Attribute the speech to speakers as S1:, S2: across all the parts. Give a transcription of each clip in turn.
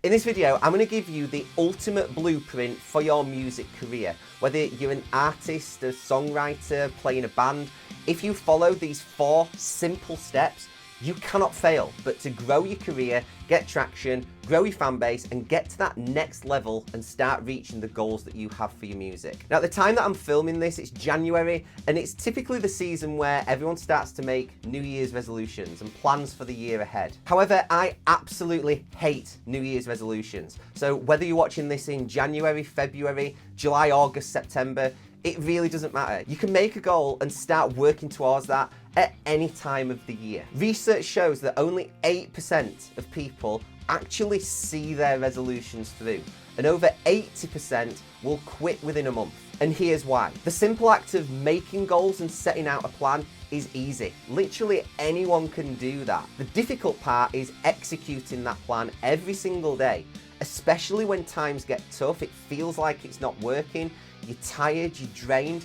S1: In this video, I'm going to give you the ultimate blueprint for your music career. Whether you're an artist, a songwriter, playing a band, if you follow these 4 simple steps, you cannot fail but to grow your career, get traction, grow your fan base, and get to that next level and start reaching the goals that you have for your music. Now, at the time that I'm filming this, it's January, and it's typically the season where everyone starts to make New Year's resolutions and plans for the year ahead. However, I absolutely hate New Year's resolutions. So whether you're watching this in January, February, July, August, September, it really doesn't matter. You can make a goal and start working towards that at any time of the year. Research shows that only 8% of people actually see their resolutions through, and over 80% will quit within a month. And here's why. The simple act of making goals and setting out a plan is easy. Literally anyone can do that. The difficult part is executing that plan every single day, especially when times get tough. It feels like it's not working. You're tired, you're drained.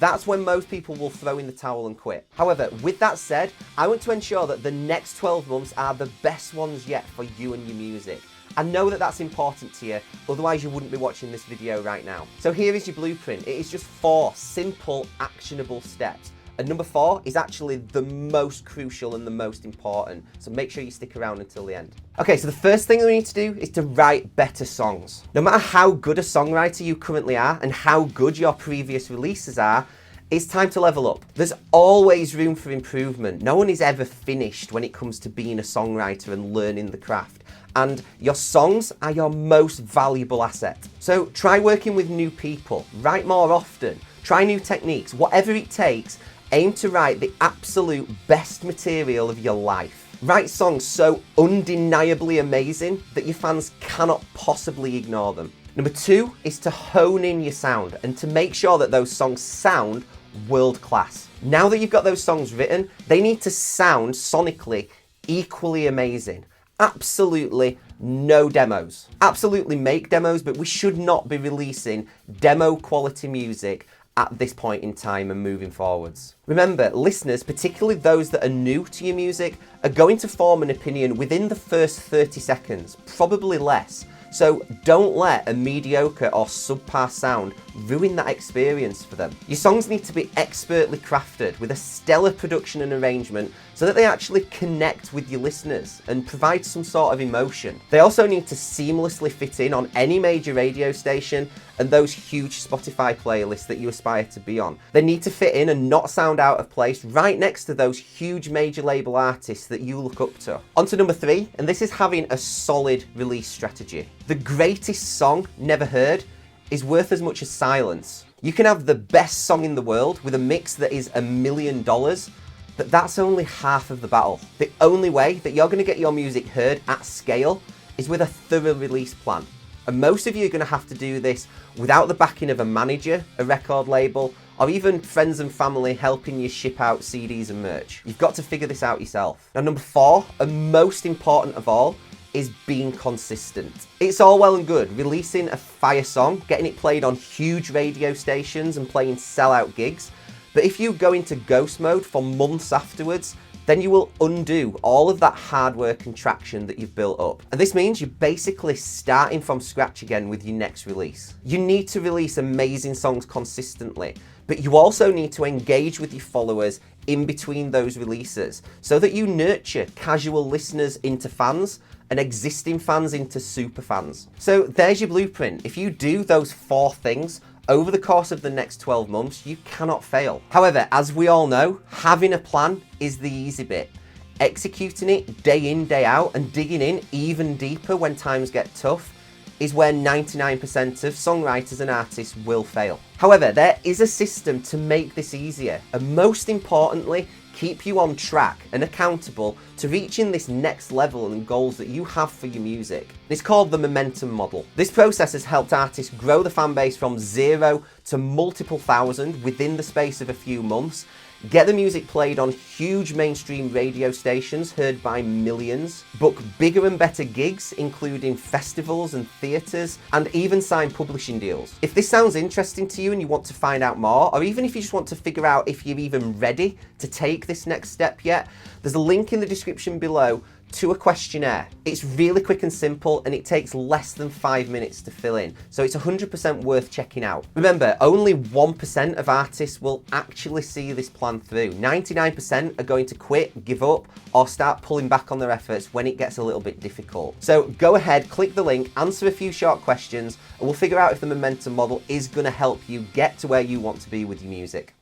S1: That's when most people will throw in the towel and quit. However, with that said, I want to ensure that the next 12 months are the best ones yet for you and your music. I know that that's important to you, otherwise you wouldn't be watching this video right now. So here is your blueprint. It is just 4 simple, actionable steps. And number 4 is actually the most crucial and the most important. So make sure you stick around until the end. Okay, so the first thing that we need to do is to write better songs. No matter how good a songwriter you currently are and how good your previous releases are, it's time to level up. There's always room for improvement. No one is ever finished when it comes to being a songwriter and learning the craft. And your songs are your most valuable asset. So try working with new people, write more often, try new techniques, whatever it takes. Aim to write the absolute best material of your life. Write songs so undeniably amazing that your fans cannot possibly ignore them. Number 2 is to hone in your sound and to make sure that those songs sound world class. Now that you've got those songs written, they need to sound sonically equally amazing. Absolutely no demos. Absolutely make demos, but we should not be releasing demo quality music at this point in time and moving forwards. Remember, listeners, particularly those that are new to your music, are going to form an opinion within the first 30 seconds, probably less. So don't let a mediocre or subpar sound ruin that experience for them. Your songs need to be expertly crafted with a stellar production and arrangement so that they actually connect with your listeners and provide some sort of emotion. They also need to seamlessly fit in on any major radio station and those huge Spotify playlists that you aspire to be on. They need to fit in and not sound out of place right next to those huge major label artists that you look up to. On to number 3, and this is having a solid release strategy. The greatest song never heard is worth as much as silence. You can have the best song in the world with a mix that is $1 million, but that's only half of the battle. The only way that you're going to get your music heard at scale is with a thorough release plan. And most of you are going to have to do this without the backing of a manager, a record label, or even friends and family helping you ship out CDs and merch. You've got to figure this out yourself. Now, number 4, and most important of all, is being consistent. It's all well and good releasing a fire song, getting it played on huge radio stations and playing sellout gigs, but if you go into ghost mode for months afterwards, then you will undo all of that hard work and traction that you've built up. And this means you're basically starting from scratch again with your next release. You need to release amazing songs consistently, but you also need to engage with your followers in between those releases so that you nurture casual listeners into fans and existing fans into super fans. So there's your blueprint. If you do those 4 things over the course of the next 12 months, you cannot fail. However, as we all know, having a plan is the easy bit. Executing it day in, day out, and digging in even deeper when times get tough is where 99% of songwriters and artists will fail. However, there is a system to make this easier, and most importantly, keep you on track and accountable to reaching this next level and goals that you have for your music. It's called the momentum model. This process has helped artists grow the fan base from 0 to multiple thousand within the space of a few months, get the music played on huge mainstream radio stations heard by millions, book bigger and better gigs including festivals and theatres, and even sign publishing deals. If this sounds interesting to you and you want to find out more, or even if you just want to figure out if you're even ready to take this next step yet, there's a link in the description below to a questionnaire. It's really quick and simple, and it takes less than 5 minutes to fill in, so it's 100% worth checking out. Remember, only 1% of artists will actually see this plan through. 99% are going to quit, give up, or start pulling back on their efforts when it gets a little bit difficult. So go ahead, click the link, answer a few short questions, and we'll figure out if the momentum model is going to help you get to where you want to be with your music.